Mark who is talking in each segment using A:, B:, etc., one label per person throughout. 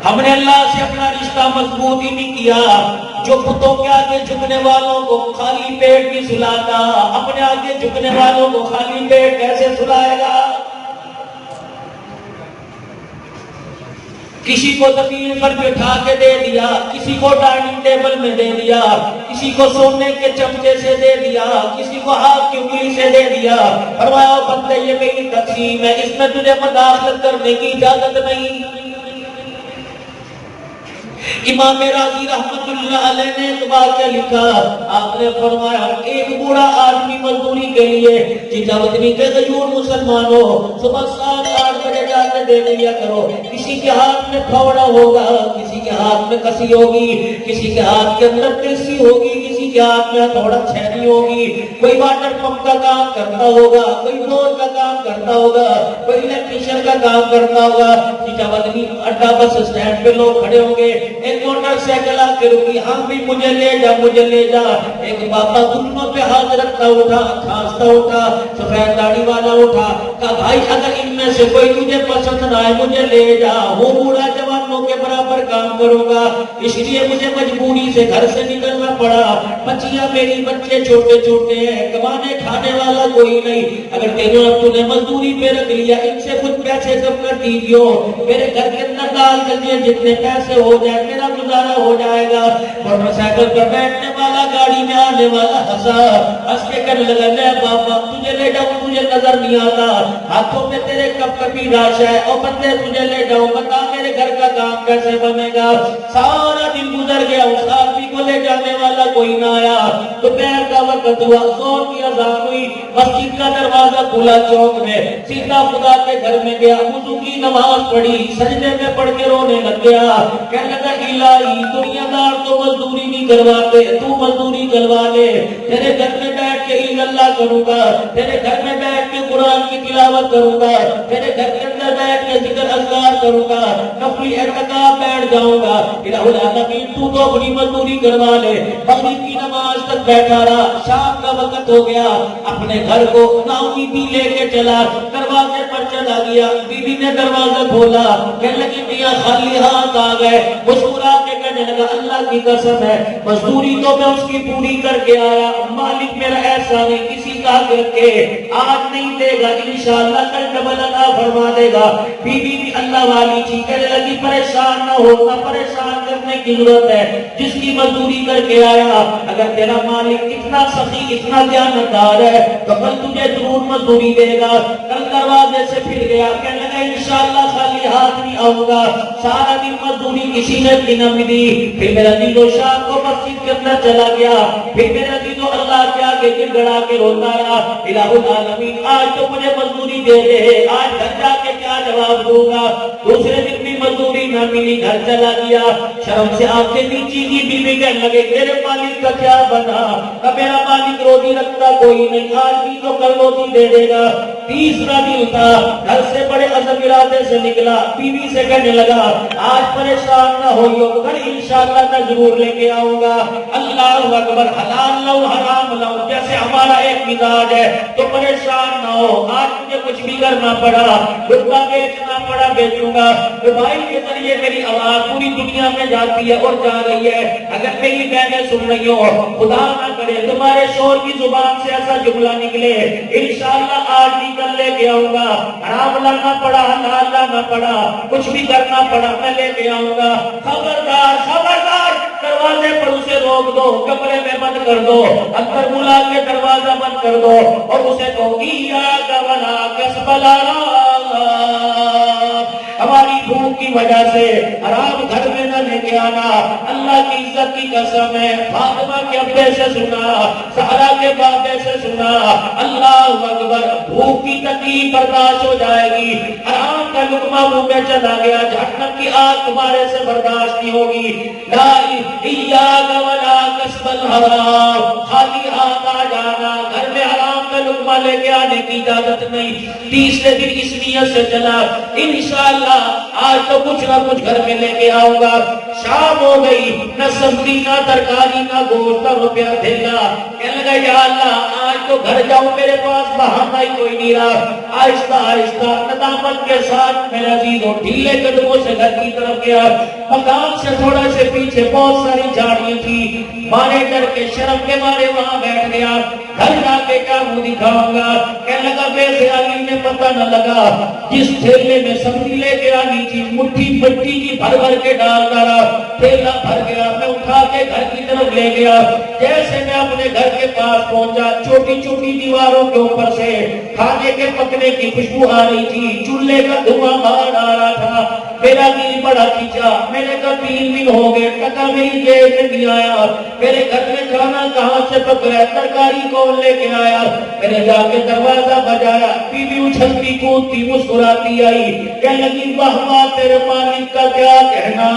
A: ہم نے اللہ سے اپنا رشتہ مضبوط ہی نہیں کیا۔ جو بتوں کے آگے جھکنے والوں کو خالی پیٹ بھی سلاتا، اپنے آگے جھکنے والوں کو خالی پیٹ کیسے سلائے گا؟ کسی کو زمین پر بٹھا کے دے دیا، کسی کو ڈائننگ ٹیبل میں دے دیا، کسی کو سونے کے چمچے سے دے دیا، کسی کو ہاتھ کی انگلی سے دے دیا۔ فرمایا بندے یہ میری تقسیم ہے، اس میں تجھے مداخلت کرنے کی اجازت نہیں۔ امام راضی رحمت اللہ علیہ نے ایک واقعہ لکھا، آپ نے فرمایا ایک بوڑھا آدمی مزدوری کے لیے چچاوطنی کے غیور مسلمانوں صبح 7-8 بجے جا کے دے دیا کرو۔ کسی کے ہاتھ میں پھوڑا ہوگا، کسی کے ہاتھ میں کسی ہوگی، کسی کے ہاتھ کے اندر ٹیسی ہوگی، کسی کے ہاتھ میں تھوڑا چھینی ہوگی، کوئی واٹر پمپ کا کام کرتا ہوگا، کوئی ڈور کا کام کرتا ہوگا، کوئی الیکٹریشین کا کام کرتا ہوگا۔ چچاوطنی اڈا بس اسٹینڈ پہ لوگ کھڑے ہوں گے، ایک موٹر سائیکل آ کے رکی، ہم بھی مجھے لے جا مجھے لے جا۔ ایک بابا گھٹنوں پہ ہاتھ رکھتا اٹھا، کھانستا اٹھا، سفید داڑھی والا اٹھا، کہا بھائی اگر ان میں سے کوئی تجھے پسند نہ آئے مجھے لے جا، وہ بوڑھا جوانوں کے برابر کام کروں گا، اس لیے مجھے مجبوری سے گھر سے نکلنا پڑا۔ بچیاں میری بچے چھوٹے چھوٹے ہیں، کمانے کھانے والا کوئی نہیں، اگر تُو نے مزدوری پہ رکھ لیا ان سے کچھ پیسے کم کر دیجیو، میرے گھر کے اندر ڈال دیجیے، جتنے پیسے ہو جائے میرا گزارا ہو جائے گا۔ موٹر سائیکل پر بیٹھنے والا گاڑی میں آنے والا ہنسا، ہنس کے کہنے لگا لے بابا تجھے لے جاؤں تجھے نظر نہیں آتا، ہاتھوں میں تیرے کب کبھی راش ہے، اور بندے تجھے لے جاؤں بتا میرے گھر کا کام کیسے بنے گا۔ سارا دن گزر گیا، اس آدمی کو لے جانے والا کوئی نہ آیا۔ دوپہر کا وقت ہوا، زور کی اذان ہوئی، مسجد کا دروازہ کھلا چوک میں، سیدھا خدا کے گھر میں گیا، وضو کی نماز پڑھی، سجدے میں پڑھ کے رونے لگ گیا، کہنے لگا الہی دنیا دار تو مزدوری نہیں کرواتے، تو مزدوری کروا لے، تیرے گھر میں بیٹھ کے اللہ کروں گا، تیرے گھر میں بیٹھ کے قرآن کی تلاوت کروں گا، تیرے گھر کے اندر بیٹھ کے ذکر اذکار کروں گا، نفلی اعتکاف بیٹھ جاؤں گا، الہ العالمین تو تو اپنی مزدوری کروا لے۔ مغرب کی نماز تک بیٹھا رہا، شام کا وقت ہو گیا، اپنے گھر کو نا امیدی لے کے چلا، دروازے پر چلا گیا، بیوی نے دروازہ کھولا، کہنے لگی میاں خالی ہاتھ آ گئے، مسکرا کے کہنے لگا اللہ کی قسم ہے مزدوری تو میں اس کی پوری کر کے آیا، مالک میرا ایسا نہیں کسی کا کر کے آج نہیں دے گا، انشاءاللہ کل ڈبل عطا فرما دے گا۔ بیوی بھی اللہ والی تھی، کہنے لگی پریشان نہ ہونا، پریشان کرنے کی ضرورت ہے، جس کی مزدوری کر کے آیا اگر تیرا مالک اتنا سخی اتنا دیانتدار ہے تو کل تجھے ضرور مزدوری دے گا۔ کل دروازے سے پھر گیا، کہنے لگا انشاءاللہ خالی ہاتھ نہیں آؤں گا، سارا دن مزدوری کسی نے نہ ملی، پھر میرا دل و شام کو مسجد کے اندر چلا گیا، پھر میرا دل و اللہ کے آگے گر گڑا کے روتا رہا، الہ العالمین آج تو مجھے مزدوری دے دے، آج گھر جا کے کیا جواب دوں گا۔ دوسرے دن بھی مزدوری نہ ملی، گھر چلا گیا، شرم سے آنکھیں نیچی کی، بیوی کہنے لگے تیرے مالک کا کیا بنا، اب میرا مالک روزی رکھتا کوئی نہیں، آج بھی تو کل روزی دے دے گا۔ تیسرا دن تھا، گھر سے بڑے عزم ارادے سے نکلا، بیوی سے کہنے لگا آج پریشان نہ ہوئیو، گھر انشاءاللہ میں ضرور لے کے آؤں گا۔ اللہ اکبر، حلال لو حرام لو جیسے ہمارا ایک مزاج ہے، تو پریشان نہ ہو، آج مجھے کچھ بھی کرنا پڑا، ڈبا بیچنا پڑا بیچوں گا۔ موبائل کے ذریعے میری آواز پوری دنیا میں جاتی ہے اور جا رہی ہے، اگر میری بہنیں سن رہی ہو، خدا نہ کرے تمہارے شوہر کی زبان سے ایسا جملہ نکلے، انشاءاللہ آج بھی کل لے کے آؤں گا، حرام لانا پڑا حلال لانا پڑا، کچھ بھی کرنا پڑا میں لے کے آؤں گا۔ خبردار خبردار، دروازے پر اسے روک دو، کمرے میں بند کر دو، اندر بلا کے دروازہ بند کر دو اور اسے کہو ایاک ولا کسب الحرام، ہماری بھوک کی وجہ سے حرام گھر میں نہ لے کے آنا۔ اللہ کی عزت کی قسم ہے، فاطمہ کے ابے سے سنا، سارا کے بابے سے سنا، اللہ اکبر، بھوک کی تکلیف برداشت ہو جائے گی، حرام کا لقمہ منہ میں چلا گیا، جہنم کی آگ تمہارے سے برداشت نہیں ہوگی۔ لا ایاک ولا کسب الحرام، خالی ہاتھ آ جانا، گھر میں حرام کا لقمہ لے کے آنے کی اجازت نہیں۔ تیسرے دن اس نیت سے چلا انشاءاللہ آج تو کچھ نہ کچھ گھر میں لے کے آؤں گا۔ شام ہو گئی، نہ سبزی نہ ترکاری نہ گوشت نہ روپیہ دھیلا، کہنے لگا یا اللہ آج تو گھر جاؤں میرے پاس بہانہ ہی کوئی نہیں رہا۔ آہستہ آہستہ ندامت کے ساتھ میرے عزیزوں ڈھیلے قدموں سے گھر کی طرف گیا، مکان سے تھوڑا سے پیچھے بہت ساری جھاڑیاں تھی، مینیجر کے شرم کے مارے وہاں بیٹھ گیا، گھر جا کے کیا منہ دکھاؤں گا، کہنے لگا بے خیالی میں پتہ نہ لگا جس تھیلے میں سبزی لے کے آنی تھی مٹھی مٹی کی بھر بھر کے ڈال ڈالا، تھیلا بھر گیا، میں اٹھا کے گھر کی طرف لے گیا، جیسے میں اپنے گھر کے پاس پہنچا چھوٹی چھوٹی دیواروں کے اوپر سے کھانے کے پکنے کی خوشبو آ رہی تھی، چولہے کا دھواں باہر آ رہا تھا، میرا دل بڑا کھینچا، میں نے کہا 3 دن ہو گئے ٹکا میری جیب میں نہیں آیا، میرے گھر میں کھانا کہاں سے پک رہا ہے، ترکاری کون لے کے آیا، میں نے جا کے دروازہ بجایا، بیوی اچھلتی کودتی مسکراتی آئی، کہنے لگی واہ واہ تیرے مالک کا کیا کہنا،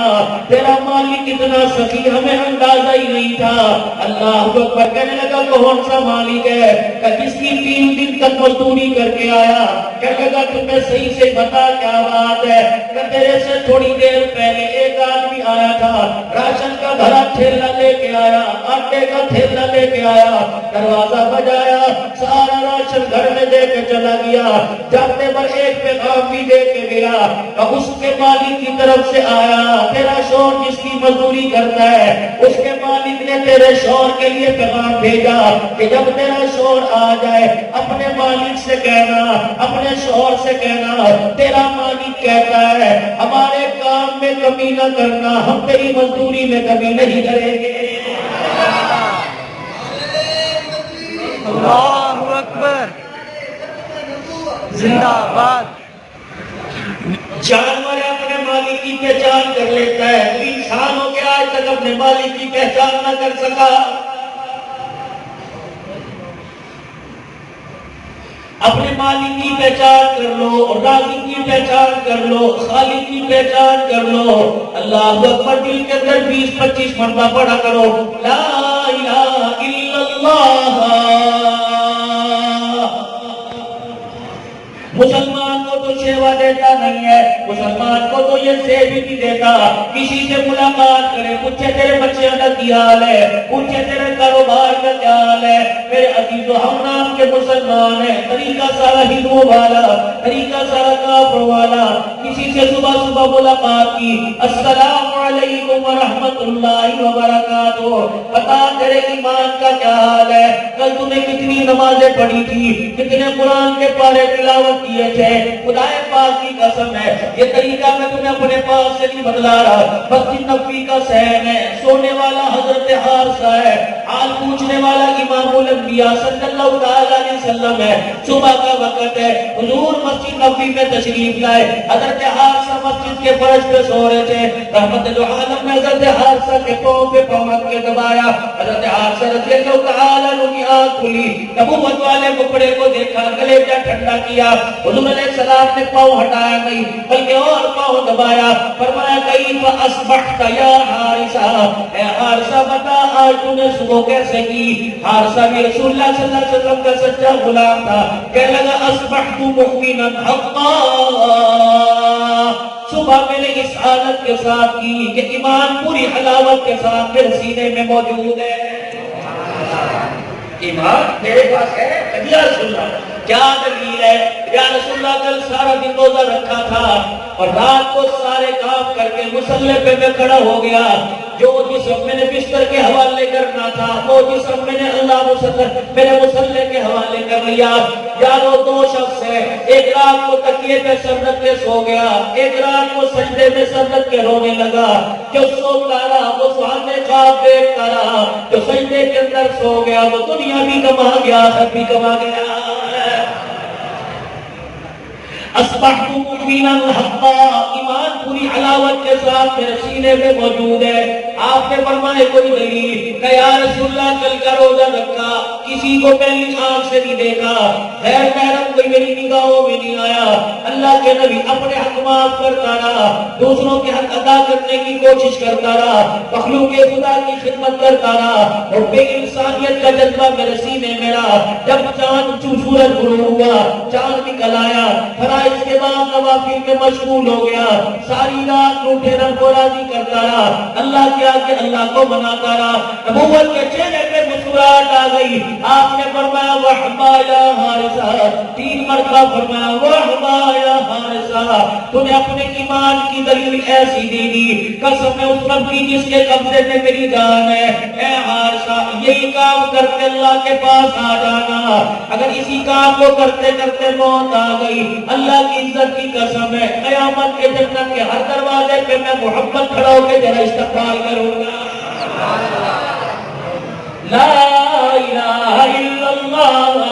A: تیرا مالک اتنا سخی ہمیں اندازہ ہی نہیں تھا، اللہ اکبر، کہنے لگا کون سا مالک ہے، کہ جس کی 3 دن تک مزدوری کر کے آیا، کہنے لگا تمہیں صحیح سے بتا کیا بات ہے، کہ تیرے سے تھوڑی دیر پہلے ایک آدمی آیا تھا، راشن کا بھرا تھیلا لے کے آیا، آٹے کا تھیلا لے کے آیا، دروازہ بجایا، سارا راشن گھر میں دے کے چلا گیا، جاتے پر ایک پیغام بھی دے کے گیا، کہ اس کے مالک کی طرف سے آیا، تیرا شوہر جس کی مزدوری کرتا ہے اس کے مالک نے تیرے شوہر کے لیے پیغام بھیجا کہ جب تیرا شوہر آ جائے اپنے مالک سے کہنا، اپنے شوہر سے کہنا تیرا مالک کہتا ہے ہمارے کام میں کمی نہ کرنا، ہم تیری مزدوری میں کمی نہیں کریں گے۔
B: اللہ اکبر، زندہ باد۔
A: جانور اپنے مالک کی پہچان کر لیتا ہے، انسان ہو کے آج تک اپنے مالک کی پہچان نہ کر سکا۔ اپنے مالک کی پہچان کر لو، رازق کی پہچان کر لو، خالق کی پہچان کر لو، اللہ اکبر دل کے اندر 20-25 مرتبہ پڑھا کرو، لا الہ الا اللہ۔ مسلمان کو تو سیوا دیتا نہیں ہے، مسلمان کو تو یہ سیو بھی نہیں دیتا، کسی سے ملاقات کرے پوچھے تیرے بچے کا کیا حال ہے، پوچھے تیرے کاروبار کا کیا حال ہے، میرے عزیز و ہم نام کے مسلمان ہیں، طریقہ سارا ہندوؤں والا، طریقہ سارا کافروں والا، کسی سے صبح صبح ملاقات کی، السلام علیکم ورحمۃ اللہ وبرکاتہ، بتا تیرے ایمان کا کیا حال ہے، کل تم نے کتنی نمازیں پڑھی تھی، کتنے قرآن کے پارے تلاوت کیے تھے، خدا پاک کی قسم ہے یہ طریقہ میں تمہیں اپنے پاس سے نہیں بدلا رہا، مسجد نبوی کا صحن ہے، سونے والا حضرت حارثہ ہے، حال پوچھنے والا امام الانبیاء صلی اللہ علیہ وسلم ہے، صبح کا وقت ہے، حضور مسجد نبوی میں تشریف لائے، حضرت حارثہ مسجد کے فرش پہ سو رہے تھے، رحمت العالم نے حضرت حارثہ کے پاؤں پہ پاؤں رکھ کے دبایا، حضرت حارثہ رضی اللہ تعالی عنہ کی آنکھ کھلی، نبوت والے کپڑے کو دیکھا، کلیجہ ٹھنڈا کیا، حضور علیہ السلام نے پاؤں ہٹایا نہیں بلکہ اور پاؤں دبایا، فرمایا کیف اصبحت یا حارثہ، اے حارثہ بتا آج تو نے صبح کیسے کی، حارثہ بھی رسول اللہ صلی اللہ علیہ وسلم کا سچا غلام تھا، کہنے لگا اصبحت مؤمنا حقا، صبح میں نے اس حالت کے ساتھ کی کہ ایمان پوری حلاوت کے ساتھ میرے سینے میں موجود ہے، ایمان میرے پاس ہے، یا رسول اللہ کیا دلیل ہے، یا رسول اللہ کل سارا دن روزہ رکھا تھا اور رات کو سارے کام کر کے مصلی پہ میں کھڑا ہو گیا، جو جسم میں نے بستر کے حوالے کرنا تھا وہ جسم میں نے اللہ میرے مصلی کے حوالے کر لیا، یارو 2 شخص ہے، ایک رات کو تکیے پہ سر رکھ کے سو گیا، ایک رات کو سجدے میں سر رکھ کے رونے لگا، جو سوتا رہا وہ سامنے خواب دیکھتا رہا، جو سجدے کے اندر سو گیا وہ دنیا بھی کما گیا آخرت بھی کما گیا۔ اصبحت مؤمنا حقا، ایمان پوری علاوت کے ساتھ میرے سینے میں موجود ہے، آپ نے فرمائے کوئی دلیل، کہ یا رسول اللہ کل کا روزہ رکھا، کسی کو پہلی آنکھ سے نہیں دیکھا، غیر محرم کوئی میری نگاہوں میں نہیں آیا، اللہ کے نبی اپنے حق معاف کرتا رہا، دوسروں کے حق ادا کرنے کی کوشش کرتا رہا، مخلوق خدا کی خدمت کرتا رہا، اور بے انسانیت کا جذبہ میرے سینے میں رہا، جب چاند سورج غروب ہوا، چاند نکل آیا، فرائض کے بعد نوافل میں مشغول ہو گیا، ساری رات روٹے رب کو راضی کرتا رہا، اللہ کے جا کے اللہ کو مناتا رہا. نبوت کے چہرے پہ مسکراہٹ آ گئی. آپ نے فرمایا وحبا یا حارثہ, 3 مرتبہ فرمایا وحبا یا حارثہ, تو نے اپنے ایمان کی دلیل ایسی دی دی, قسم ہے اس رب کی جس کے قبضے میں میری جان ہے, اے حارثہ یہی کام کرتے اللہ کے پاس آ جانا. اگر اسی کام کو کرتے کرتے موت آ گئی, اللہ کی عزت کی قسم ہے قیامت کے جنت کے ہر دروازے پہ میں محبت کھڑا ہو کے ذرا استقبال کروں گا. لا الہ الا اللہ.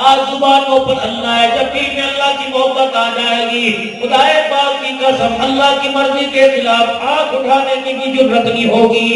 A: آج زبانوں پر اللہ ہے, جب دل میں اللہ کی محبت آ جائے گی, خدائے پاک کی قسم اللہ کی مرضی کے خلاف آنکھ اٹھانے کی بھی جرت نہیں ہوگی.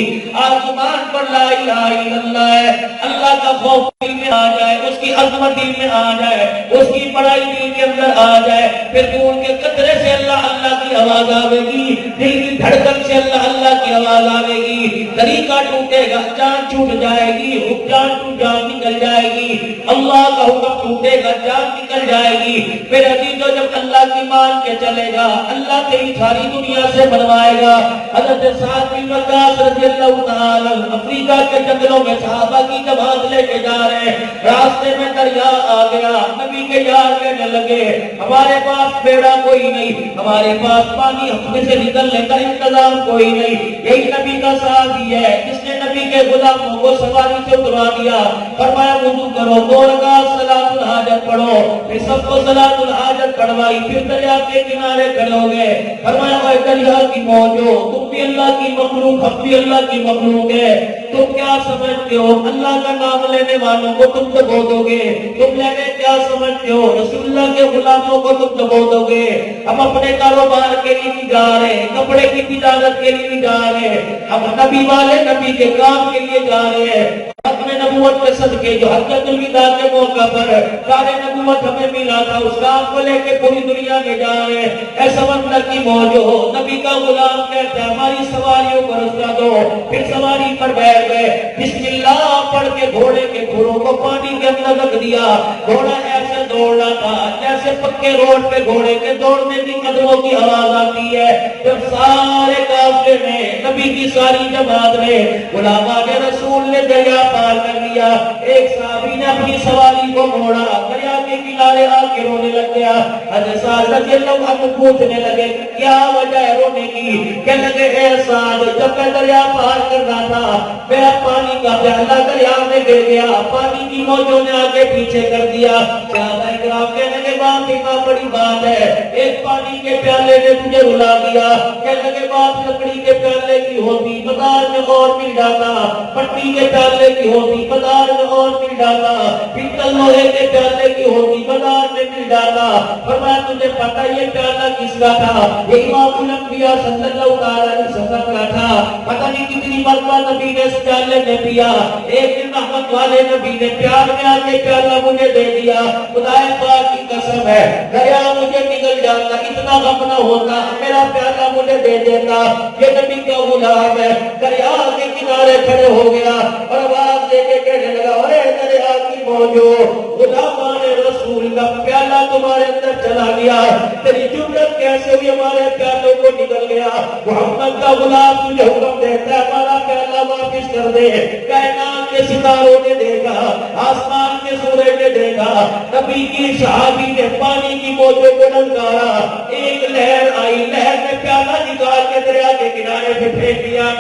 A: آج زبان پر لا الہ الا اللہ ہے, اللہ کا خوف دل میں آ جائے, اس کی عظمت دل میں آ جائے, اس کی بڑائی دل کے اندر آ جائے, پھر خون کے قطرے سے اللہ اللہ کی آواز آوے گی, دل کی دھڑکن سے اللہ اللہ کی آواز آوے گی, طریقہ ٹوٹے گا, جان چھوٹ جائے گی, جان نکل جائے گی, اللہ کا حکم ٹوٹے گا, جان نکل جائے گی. پھر عزیزو جب اللہ کی مان کے چلے گا, اللہ تیری ساری دنیا سے بنوائے گا. حضرت سعد بن وقاص رضی اللہ تعالی افریقہ کے جنگلوں میں صحابہ کی جماعت لے کے جا رہے ہیں, راستے میں دریا آ گیا. نبی کے یار کہنے لگے ہمارے پاس بیڑا کوئی نہیں, ہمارے پاس پانی ہم سے نکلنے کا انتظام کوئی نہیں. یہی نبی کا صحابی ہے جس نے نبی کے غلاموں کو سواری سے اتروا دیا. فرمایا وضو کرو, 2 رکعت صلاۃ الحاجت پڑھو, پھر سب کو صلاۃ الحاجت پڑھوائی, پھر دریا کے کنارے کھڑے ہو گئے. فرمایا اے دریا کی موجو, تم بھی اللہ کی مخلوق, ہم بھی اللہ کی مخلوق ہے, تم کیا سمجھتے ہو اللہ کا نام لینے والوں کو تم دبو دو گے؟ تم لینے کیا سمجھتے ہو رسول اللہ کے غلاموں کو تم دبو دو گے؟ ہم اپنے کاروبار کے لیے بھی جا رہے ہیں, کپڑے کی تجارت کے لیے بھی جا رہے ہیں, ہم نبی والے نبی کے کام کے لیے جا رہے ہیں. اپنے نبوت کے صدقے جو حجۃ الوداع کے موقع پر کارِ نبوت ہمیں ملا تھا, اس کام کو لے کے پوری دنیا میں جا رہے ہیں. اے سمندر کی موجو, نبی کا غلام کہتا ہے ہماری سواریوں کو رستہ دو. پھر سواری پر بیٹھ گئے, بسم اللہ پڑھ کے گھوڑے کے کھروں کو پانی کے اندر رکھ دیا. گھوڑا ایسے دوڑنا تھا جیسے پکے روڈ پہ گھوڑے کے دوڑنے کی قدموں کی آواز آتی ہے. جب سارے قافلے نے, نبی کی ساری جماعت نے, غلامان رسول نے دریا پار کر لیا, ایک صحابی نے اپنی سواری کو موڑا, دریا کے کنارے آ کے رونے لگ گیا. حضرت سعد رضی اللہ عنہ پوچھنے لگے کیا وجہ ہے رونے کی؟ کہنے لگے اے سعد, جب میں دریا پار کر رہا تھا میرا پانی کا پیالہ دریا میں گر گیا, پانی کی موجوں نے آگے پیچھے کر دیا. صحابہ کرام کہنے لگے بات اتنا بڑی بات ہے, ایک پانی کے پیالے نے تجھے رلا دیا. کہنے لگے بات لکڑی کے پیالے کی ہوتی بازار میں اور مل جاتا, پٹی کے پیالے کی ہوتی بازار میں اور مل جاتا, پیتل لوہے کے پیالے کی ہوتی بازار میں مل جاتا. فرمایا تجھے پتہ یہ پیالہ کس کا تھا؟ یہ امام الانبیاء صلی اللہ علیہ وسلم کا تھا. پتہ نہیں کتنی مرتبہ نبی نے اس پیالے میں پیا. ایک دن رحمت والے نبی نے پیار میں آ کے پیالہ مجھے دے دیا. خدائے پاک کی قسم ہے دریا مجھے نگل جاتا, اتنا غم نہ ہوتا, میرا پیالہ مجھے دے دیتا. یہ نبی کا غلام ہے, دریا کے کنارے کھڑے ہو گیا اور آواز دے کے کہنے لگا اے دریا کی موجو, غلامان رسول کا پیالہ تمہارے اندر چلا گیا, تیری جرت کیسے ہوئی ہمارے پیالوں کو نگل گیا؟ محمد کا غلام تجھے حکم دیتا ہے ہمارا پیالہ واپس کر دے. کائنات کے ستاروں نے دیکھا, آسمان کے سورج نے دیکھا, نبی کی صحابی نے پانی کی موجوں کو للکارا, ایک لہر آئی, لہر نے پیالہ نکال کے دریا کے کنارے پہ پھینک دیا.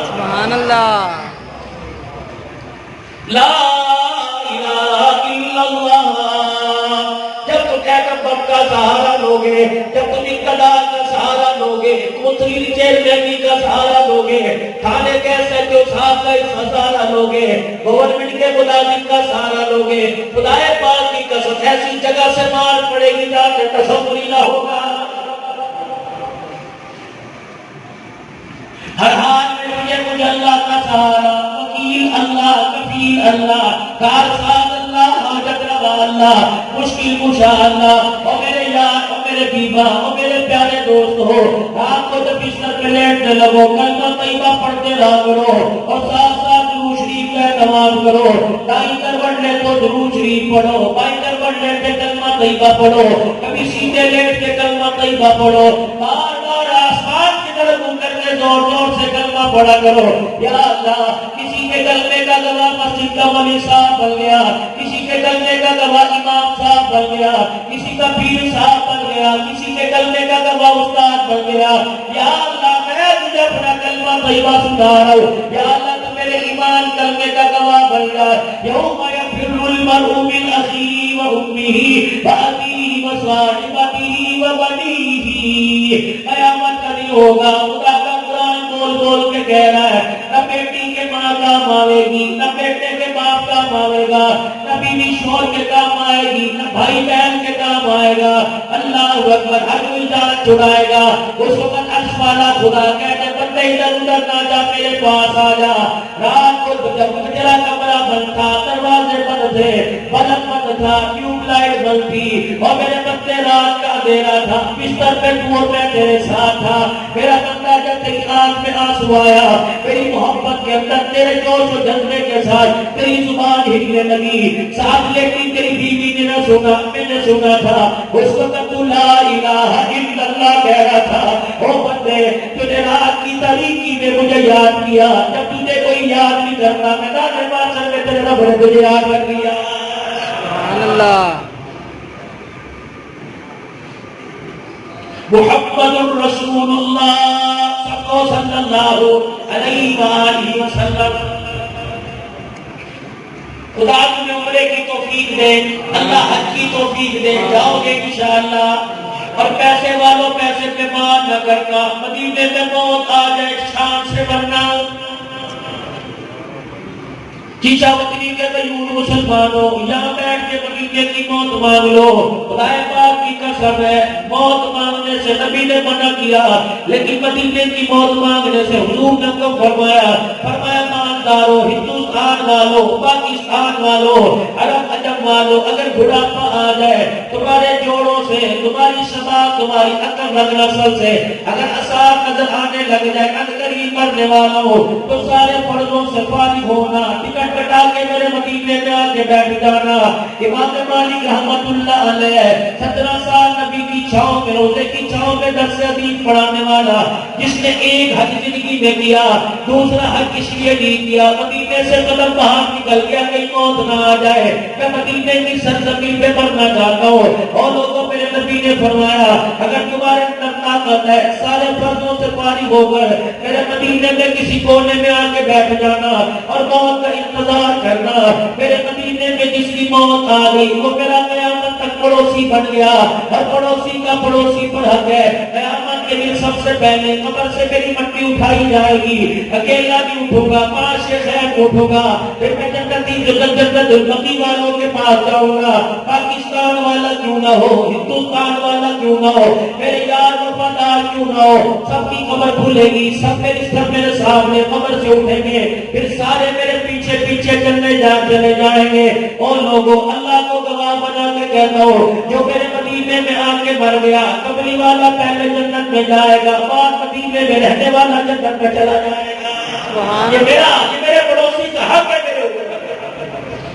B: سبحان اللہ.
A: لا الہ الا اللہ. جب تم ایٹم کا سہارا لوگے, جب تم اقتدار کا سہارا لوگے, مسلم چیئرمینی کا سہارا لوگے, تھانے کے ایس ایچ او صاحب کا سہارا لوگے, گورنمنٹ کے ملازم کا سہارا لوگے, خدائے پاک کی قسم ایسی جگہ سے مار پڑے گی جہاں سے تصور ہی نہ ہوگا. ہر حال میں مجھے اللہ کا سہارا, وکیل اللہ, کفیل اللہ, کارساز اللہ, حاجت روا اللہ, مشکل کشا اللہ. اور میرے یار, اور میرے بیوہ, اور میرے پیارے دوست ہو, آپ کو جب بستر پہ لیٹنے لگو کلمہ طیبہ پڑھتے رہا کرو, اور ساتھ ساتھ درود شریف کا اہتمام کرو. دائیں کروٹ لے تو درود شریف پڑھو, بائیں کروٹ لیٹ کے کلمہ طیبہ پڑھو, کبھی سیدھے لیٹ کے کلمہ طیبہ پڑھو. بار بار آسمان کی طرف منہ کر کے زور زور سے کلمہ پڑھا کرو. یا اللہ کسی کے کلمے کا گواہ مسجد کا ولی صاحب بن گیا, کسی کے کلمے کا گواہ امام صاحب بن گیا, کسی کا پیر صاحب بن گیا, کسی کے کلمے کا گواہ استاد بن گیا. یا اللہ میں تجھے اپنا کلمہ طیبہ سنا رہا ہوں. یا اللہ تو میرے ایمان کلمے کا گواہ بن گیا. یوم یفر المرء من اخیہ و امہ و ابیہ و صاحبتہ و بنیہ. قیامت کا دن ہوگا, خدا کا قرآن بول بول کے کہہ رہا ہے, نہ بیٹی کے ماں کام آئے گی, نہ بیٹے کے باپ کام آئے گا, نہ بیوی شوہر کے کام آئے گی, نہ بھائی بہن کے کام آئے گا. اللہ اکبر. ہر کوئی جان چھڑائے گا. اس وقت عرش والا خدا کہتے بندے ادھر ادھر نہ جا, میرے پاس آ جا. رات کو جب تیرا کمرہ بند تھا, دروازے بند تھے, بلب بند تھا, ٹیوب لائٹ بند تھی, اور میرے بندے رات کا اندھیرا تھا, بستر پہ ٹور میں تیرے ساتھ تھا. میرا بندہ جب تیری آنکھ میں آنسو آیا, میری محبت کے اندر تیرے جوش و جذبے کے ساتھ تیری زبان ہلنے لگی, ساتھ لیکن تیری بیوی نے نہ سنا, میں نے سنا تھا. اس وقت تو لا الہ الا اللہ کہہ رہا تھا. او بندے تجھے رات کی تاریکی میں مجھے یاد کیا, جب تجھے کوئی یاد نہیں کرتا, میدان محشر میں تیرے رب نے تجھے یاد کر دیا.
B: سبحان اللہ.
A: محمد الرسول اللہ صلی اللہ علیہ وآلہ وسلم. خدا تمہیں عمرے کی توفیق دے, اللہ حج کی توفیق دے. جاؤ گے انشاءاللہ. اور پیسے والوں پیسے پہ مان نہ کرنا, مدینے میں موت آ جائے شان سے مرنا. چیچا وطنی کے غیور مسلمانوں, یہاں بیٹھ کے مدینے کی موت مانگ لو. خدا پاک کی قسم ہے, موت مانگنے سے نبی نے منع کیا, لیکن مدینے کی موت مانگنے سے حضور نے کو فرمایا ماندارو, ہندوستان والو, پاکستان والو, عرب عجم والو, اگر بڑھاپا آ جائے تمہارے جوڑوں سے, تمہاری شباب, تمہاری عقل رگ نسل سے اگر اثار نظر آنے لگ جائے, قریب مرنے والا ہو, تو سارے فرضوں سے فارغ ہونا, ٹکٹ کٹا کے میرے مدینے میں آ کے بیٹھ جانا. امام مالک رحمت اللہ علیہ 17 سال نبی کی چھاؤں میں, روزے کی چھاؤں میں درس حدیث پڑھانے والا, جس نے ایک حج زندگی میں کیا, دوسرا حج اس لیے نہیں کیا, مدینے سے قدم باہر نکل گیا کہیں موت نہ آ جائے, میں مدینے کی سرزمین پہ مرنا چاہتا ہوں. اور لوگوں میرے نبی نے فرمایا اگر تمہارے اندر طاقت ہے, سارے فرضوں سے فارغ ہو کر میرے مدینے میں کسی کونے میں آ کے بیٹھ جانا اور موت کا انتظار کرنا. میرے مدینے میں جس کی موت آ گئی وہ میرا قیامت تک پڑوسی بن گیا, اور پڑوسی کا پڑوسی پڑھا ہے. قیامت کے دن سب سے پہلے قبر سے میری مٹی اٹھائی جائے گی, اکیلا بھی اٹھوں گا, 5 خیر اٹھوں گا, پھر میں جنت المقی والوں کے پاس جاؤں گا. پاکستان والا کیوں نہ ہو, ہندوستان والا کیوں نہ ہو, میرے یار وفادار کیوں نہ ہو, سب کی قبر کھلے گی, سب میرے سامنے قبر سے اٹھیں گے, پھر سارے میرے پیچھے پیچھے چلے جائیں گے. اور لوگوں اللہ کو گواہ بنا کے کہتا ہوں, جو میرے مدینے میں آ کے مر گیا, قبری والا پہلے جنت میں جائے گا, بعد مدینے میں رہنے والا جنت میں چلا جائے گا. یہ میرے پڑوسی کا حق ہے.